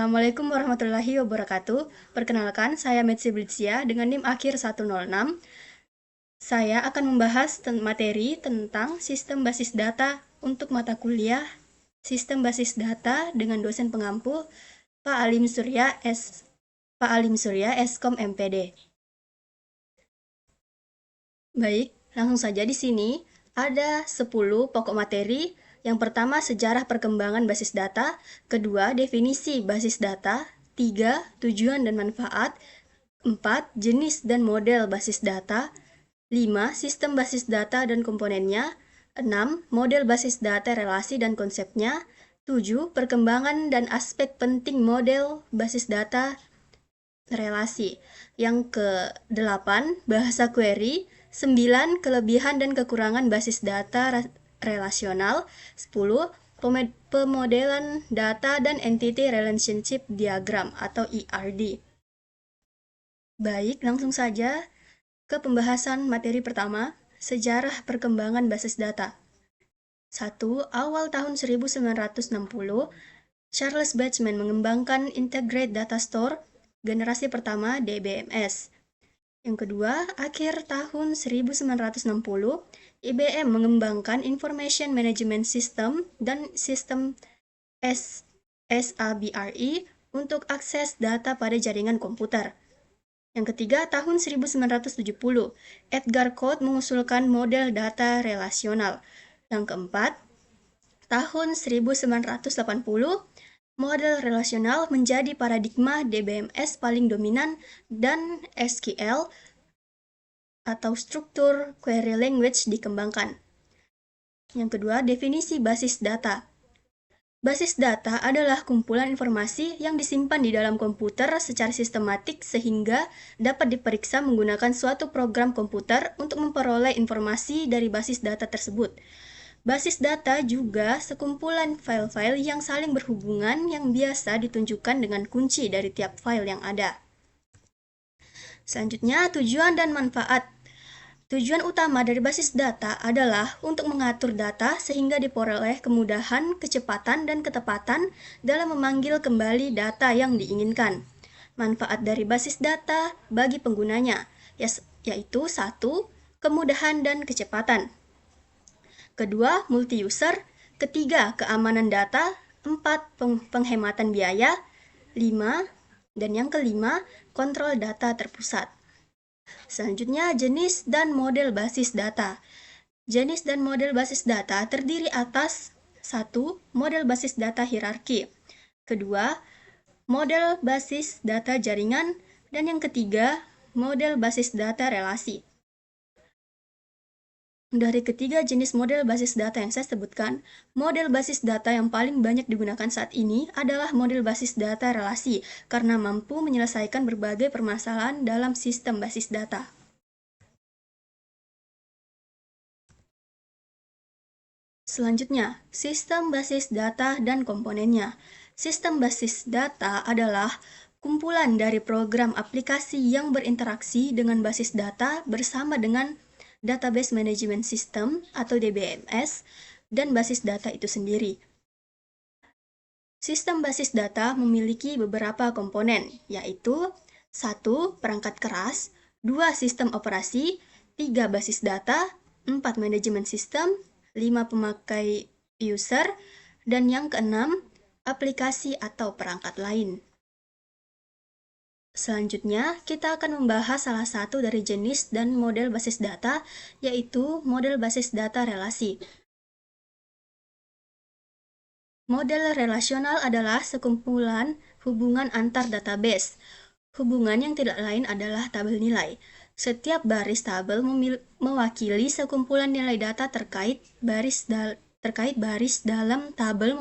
Assalamualaikum warahmatullahi wabarakatuh. Perkenalkan, saya Metsi Blitzia dengan NIM akhir 106. Saya akan membahas materi tentang sistem basis data untuk mata kuliah Sistem Basis Data dengan dosen pengampu Pak Alim Surya Eskom MPD. Baik, langsung saja di sini ada 10 pokok materi. Yang pertama, sejarah perkembangan basis data. Kedua, definisi basis data. 3, tujuan dan manfaat. 4, jenis dan model basis data. 5, sistem basis data dan komponennya. 6, model basis data, relasi dan konsepnya. 7, perkembangan dan aspek penting model basis data relasi. Yang ke-8, bahasa query. 9, kelebihan dan kekurangan basis data relasional. 10, pemodelan data dan entity relationship diagram atau ERD. Baik, langsung saja ke pembahasan materi pertama, sejarah perkembangan basis data. 1. Awal tahun 1960, Charles Bateman mengembangkan Integrated Data Store generasi pertama DBMS. Yang kedua, akhir tahun 1960, IBM mengembangkan Information Management System dan sistem SABRE untuk akses data pada jaringan komputer. Yang ketiga, tahun 1970, Edgar Codd mengusulkan model data relasional. Yang keempat, tahun 1980, model relasional menjadi paradigma DBMS paling dominan dan SQL atau struktur query language dikembangkan. Yang kedua, definisi basis data. Basis data adalah kumpulan informasi yang disimpan di dalam komputer secara sistematik sehingga dapat diperiksa menggunakan suatu program komputer untuk memperoleh informasi dari basis data tersebut. Basis data juga sekumpulan file-file yang saling berhubungan yang biasa ditunjukkan dengan kunci dari tiap file yang ada. Selanjutnya, tujuan dan manfaat. Tujuan utama dari basis data adalah untuk mengatur data sehingga diperoleh kemudahan, kecepatan, dan ketepatan dalam memanggil kembali data yang diinginkan. Manfaat dari basis data bagi penggunanya, yaitu 1. Kemudahan dan kecepatan. Kedua, multi-user. Ketiga, keamanan data. 4, penghematan biaya. 5, dan yang kelima, kontrol data terpusat. Selanjutnya, jenis dan model basis data. Jenis dan model basis data terdiri atas 1. Model basis data hierarki. Kedua, model basis data jaringan. Dan yang ketiga, model basis data relasi. Dari ketiga jenis model basis data yang saya sebutkan, model basis data yang paling banyak digunakan saat ini adalah model basis data relasi karena mampu menyelesaikan berbagai permasalahan dalam sistem basis data. Selanjutnya, sistem basis data dan komponennya. Sistem basis data adalah kumpulan dari program aplikasi yang berinteraksi dengan basis data bersama dengan Database Management System atau DBMS dan basis data itu sendiri. Sistem basis data memiliki beberapa komponen, yaitu 1. Perangkat keras, 2. Sistem operasi, 3. Basis data, 4. Manajemen sistem, 5. Pemakai user, dan yang keenam, aplikasi atau perangkat lain. Selanjutnya, kita akan membahas salah satu dari jenis dan model basis data, yaitu model basis data relasi. Model relasional adalah sekumpulan hubungan antar database. Hubungan yang tidak lain adalah tabel nilai. Setiap baris tabel mewakili sekumpulan nilai data terkait baris dalam tabel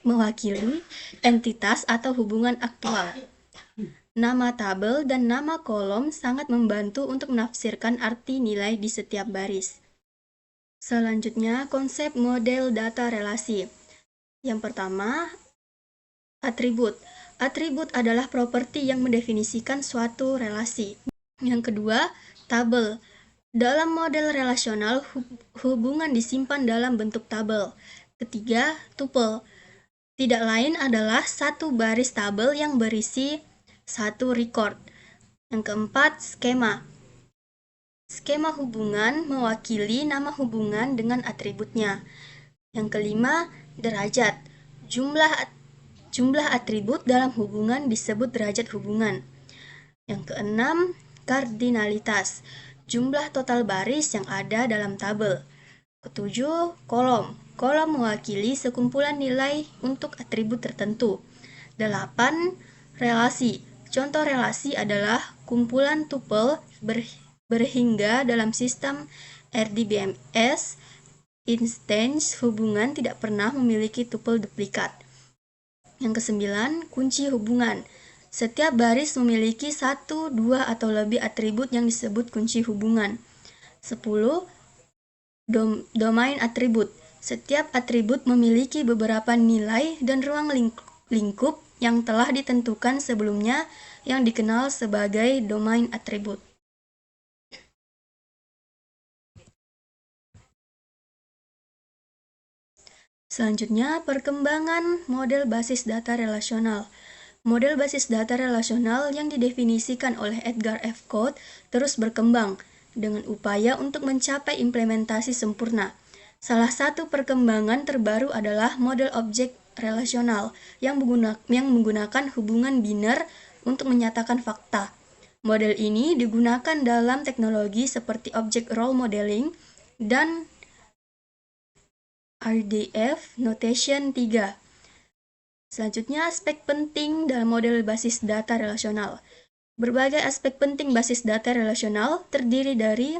mewakili entitas atau hubungan aktual. Nama tabel dan nama kolom sangat membantu untuk menafsirkan arti nilai di setiap baris. Selanjutnya, konsep model data relasi. Yang pertama, atribut. Atribut adalah properti yang mendefinisikan suatu relasi. Yang kedua, tabel. Dalam model relasional, hubungan disimpan dalam bentuk tabel. Ketiga, tuple. tidak lain adalah satu baris tabel yang berisi satu record. Yang keempat, skema. Skema hubungan mewakili nama hubungan dengan atributnya. Yang kelima, derajat. Jumlah atribut dalam hubungan disebut derajat hubungan. Yang keenam, kardinalitas. Jumlah total baris yang ada dalam tabel. Ketujuh, kolom. Kolom mewakili sekumpulan nilai untuk atribut tertentu. 8. Relasi. Contoh relasi adalah kumpulan tupel berhingga dalam sistem RDBMS. Instance hubungan tidak pernah memiliki tupel duplikat. Yang kesembilan, kunci hubungan. Setiap baris memiliki 1, 2, atau lebih atribut yang disebut kunci hubungan. 10. Domain atribut. Setiap atribut memiliki beberapa nilai dan ruang lingkup yang telah ditentukan sebelumnya yang dikenal sebagai domain atribut. Selanjutnya, perkembangan model basis data relasional. Model basis data relasional yang didefinisikan oleh Edgar F. Cote terus berkembang dengan upaya untuk mencapai implementasi sempurna. Salah satu perkembangan terbaru adalah model objek relasional yang menggunakan hubungan biner untuk menyatakan fakta. Model ini digunakan dalam teknologi seperti object role modeling dan RDF Notation 3. Selanjutnya, aspek penting dalam model basis data relasional. Berbagai aspek penting basis data relasional terdiri dari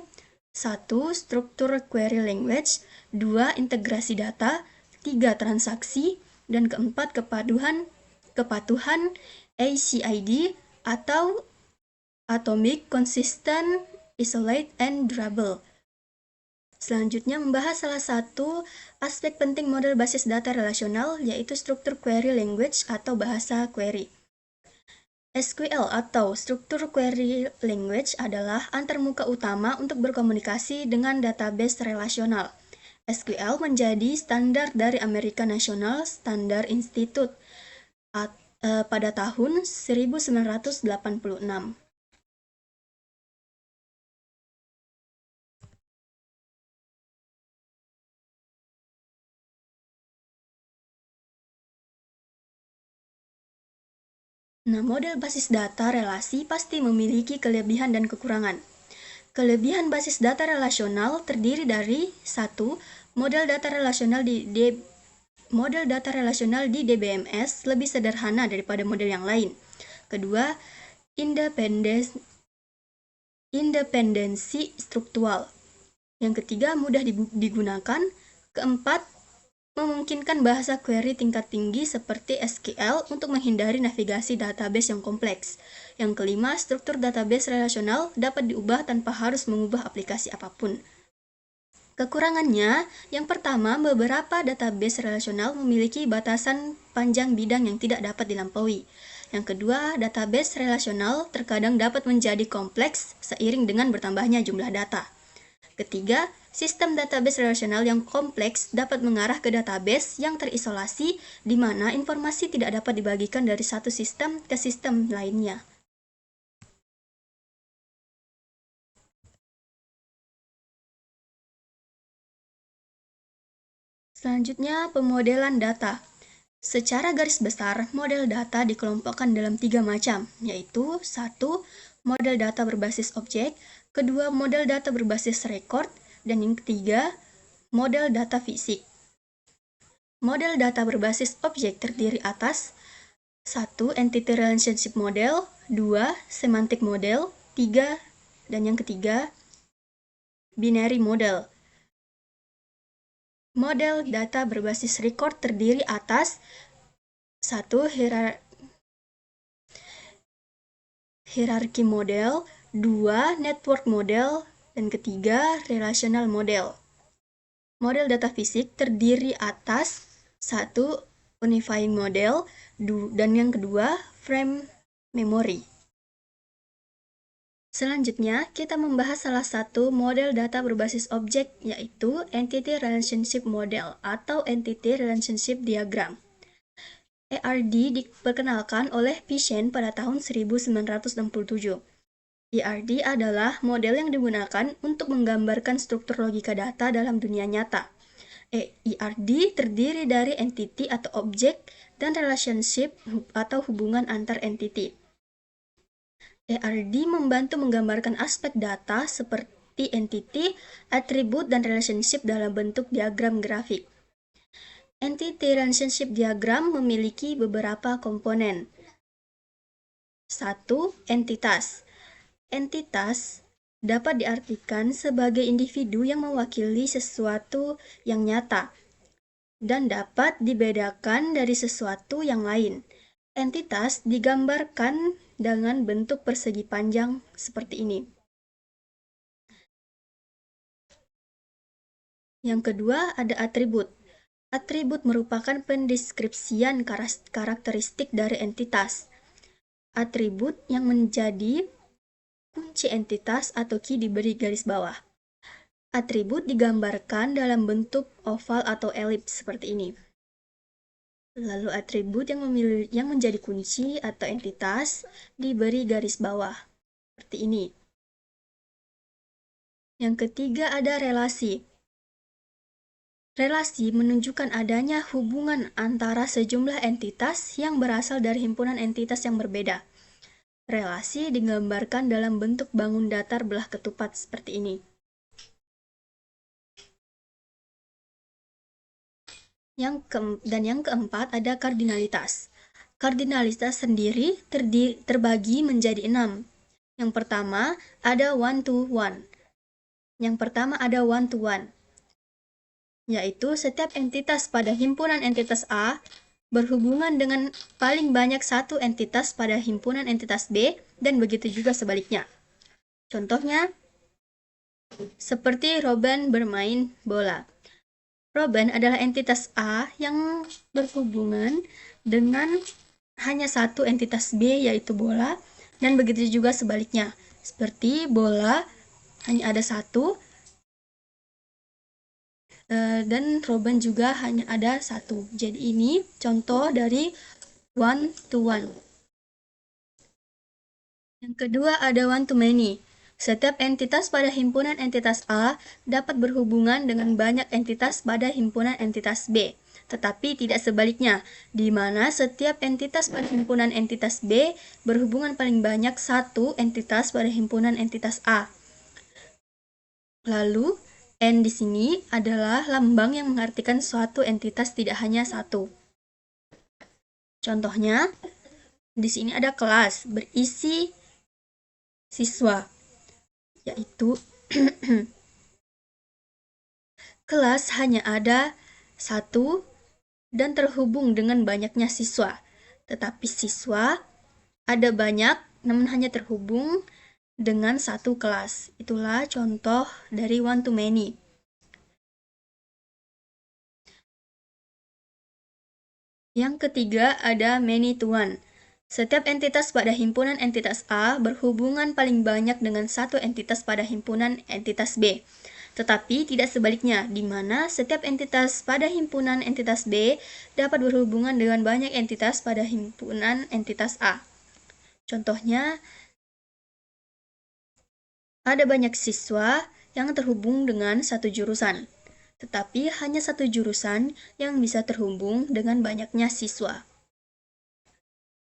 1. Struktur query language, 2. Integrasi data, 3. Transaksi, dan keempat kepatuhan ACID atau Atomic, Consistent, Isolate, and Durable. Selanjutnya membahas salah satu aspek penting model basis data relasional, yaitu struktur query language atau bahasa query. SQL atau struktur query language adalah antarmuka utama untuk berkomunikasi dengan database relasional. SQL menjadi standar dari American National Standard Institute pada tahun 1986. Nah, model basis data relasi pasti memiliki kelebihan dan kekurangan. Kelebihan basis data relasional terdiri dari 1. Model data relasional di DBMS lebih sederhana daripada model yang lain. Kedua, independensi struktural. Yang ketiga, mudah digunakan. Keempat, memungkinkan bahasa query tingkat tinggi seperti SQL untuk menghindari navigasi database yang kompleks. Yang kelima, struktur database relasional dapat diubah tanpa harus mengubah aplikasi apapun. Kekurangannya, yang pertama, beberapa database relasional memiliki batasan panjang bidang yang tidak dapat dilampaui. Yang kedua, database relasional terkadang dapat menjadi kompleks seiring dengan bertambahnya jumlah data. Ketiga, sistem database relasional yang kompleks dapat mengarah ke database yang terisolasi di mana informasi tidak dapat dibagikan dari satu sistem ke sistem lainnya. Selanjutnya, pemodelan data. Secara garis besar, model data dikelompokkan dalam 3 macam, yaitu 1. Model data berbasis objek, kedua, model data berbasis record, dan yang ketiga, model data fisik. Model data berbasis objek terdiri atas 1. Entity Relationship Model, 2. Semantic Model, 3. Dan yang ketiga, Binary Model. Model data berbasis record terdiri atas 1. Hierarchy Model, 2. Network Model, dan ketiga, Relational Model. Model data fisik terdiri atas 1. Unifying Model, dan yang kedua, Frame Memory. Selanjutnya, kita membahas salah satu model data berbasis objek, yaitu Entity Relationship Model atau Entity Relationship Diagram. ERD diperkenalkan oleh Pichen pada tahun 1967. ERD adalah model yang digunakan untuk menggambarkan struktur logika data dalam dunia nyata. ERD terdiri dari entity atau objek dan relationship atau hubungan antar entity. ERD membantu menggambarkan aspek data seperti entity, atribut, dan relationship dalam bentuk diagram grafik. Entity relationship diagram memiliki beberapa komponen. 1. Entitas. Entitas dapat diartikan sebagai individu yang mewakili sesuatu yang nyata dan dapat dibedakan dari sesuatu yang lain. Entitas digambarkan dengan bentuk persegi panjang seperti ini. Yang kedua, ada atribut. Atribut merupakan pendeskripsian karakteristik dari entitas. Atribut yang menjadi kunci entitas atau key diberi garis bawah. Atribut digambarkan dalam bentuk oval atau elips seperti ini. Lalu atribut yang menjadi kunci atau entitas diberi garis bawah seperti ini. Yang ketiga ada relasi. Relasi menunjukkan adanya hubungan antara sejumlah entitas yang berasal dari himpunan entitas yang berbeda. Relasi digambarkan dalam bentuk bangun datar belah ketupat seperti ini. Yang keempat ada kardinalitas. Kardinalitas sendiri terbagi menjadi 6. Yang pertama ada one-to-one. Yaitu setiap entitas pada himpunan entitas A berhubungan dengan paling banyak satu entitas pada himpunan entitas B, dan begitu juga sebaliknya. Contohnya, seperti Robin bermain bola. Robin adalah entitas A yang berhubungan dengan hanya satu entitas B, yaitu bola, dan begitu juga sebaliknya. Seperti bola hanya ada satu, dan Robin juga hanya ada satu. Jadi ini contoh dari one to one. Yang kedua ada one to many. Setiap entitas pada himpunan entitas A dapat berhubungan dengan banyak entitas pada himpunan entitas B, tetapi tidak sebaliknya, di mana setiap entitas pada himpunan entitas B berhubungan paling banyak satu entitas pada himpunan entitas A. Lalu N di sini adalah lambang yang mengartikan suatu entitas tidak hanya satu. Contohnya, di sini ada kelas berisi siswa, yaitu kelas hanya ada satu dan terhubung dengan banyaknya siswa. Tetapi siswa ada banyak namun hanya terhubung dengan satu kelas. Itulah contoh dari one to many. Yang ketiga ada many to one. Setiap entitas pada himpunan entitas A berhubungan paling banyak dengan satu entitas pada himpunan entitas B. Tetapi tidak sebaliknya, di mana setiap entitas pada himpunan entitas B dapat berhubungan dengan banyak entitas pada himpunan entitas A. Contohnya, ada banyak siswa yang terhubung dengan satu jurusan, tetapi hanya satu jurusan yang bisa terhubung dengan banyaknya siswa.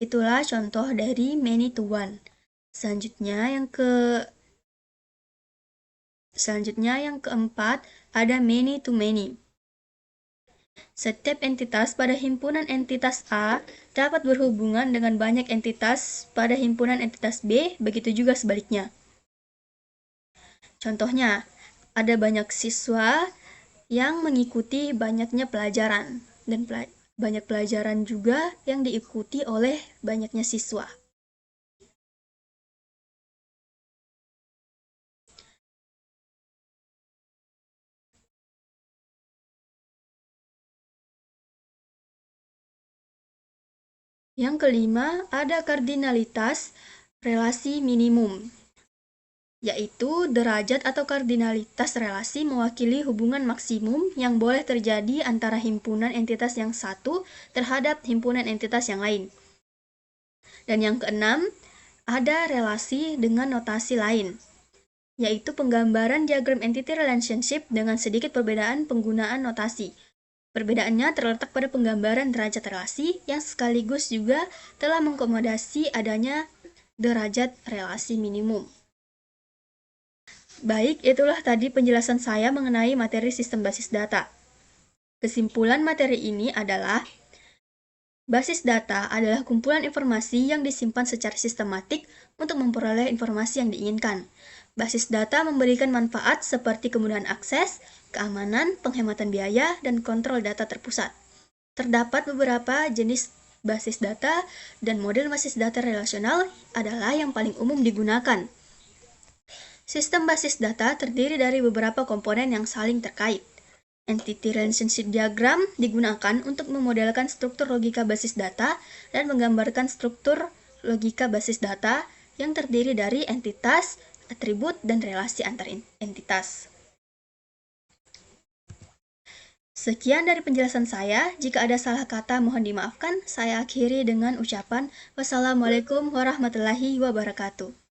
Itulah contoh dari many to one. Selanjutnya yang keempat ada many to many. Setiap entitas pada himpunan entitas A dapat berhubungan dengan banyak entitas pada himpunan entitas B, begitu juga sebaliknya. Contohnya, ada banyak siswa yang mengikuti banyaknya pelajaran, dan banyak pelajaran juga yang diikuti oleh banyaknya siswa. Yang kelima, ada kardinalitas relasi minimum. yaitu derajat atau kardinalitas relasi mewakili hubungan maksimum yang boleh terjadi antara himpunan entitas yang satu terhadap himpunan entitas yang lain. Dan yang keenam, ada relasi dengan notasi lain, yaitu penggambaran diagram entity relationship dengan sedikit perbedaan penggunaan notasi. Perbedaannya terletak pada penggambaran derajat relasi yang sekaligus juga telah mengakomodasi adanya derajat relasi minimum. Baik, itulah tadi penjelasan saya mengenai materi sistem basis data. Kesimpulan materi ini adalah basis data adalah kumpulan informasi yang disimpan secara sistematik untuk memperoleh informasi yang diinginkan. Basis data memberikan manfaat seperti kemudahan akses, keamanan, penghematan biaya, dan kontrol data terpusat. Terdapat beberapa jenis basis data dan model basis data relasional adalah yang paling umum digunakan. Sistem basis data terdiri dari beberapa komponen yang saling terkait. Entity Relationship Diagram digunakan untuk memodelkan struktur logika basis data dan menggambarkan struktur logika basis data yang terdiri dari entitas, atribut, dan relasi antar entitas. Sekian dari penjelasan saya. Jika ada salah kata mohon dimaafkan. Saya akhiri dengan ucapan wassalamualaikum warahmatullahi wabarakatuh.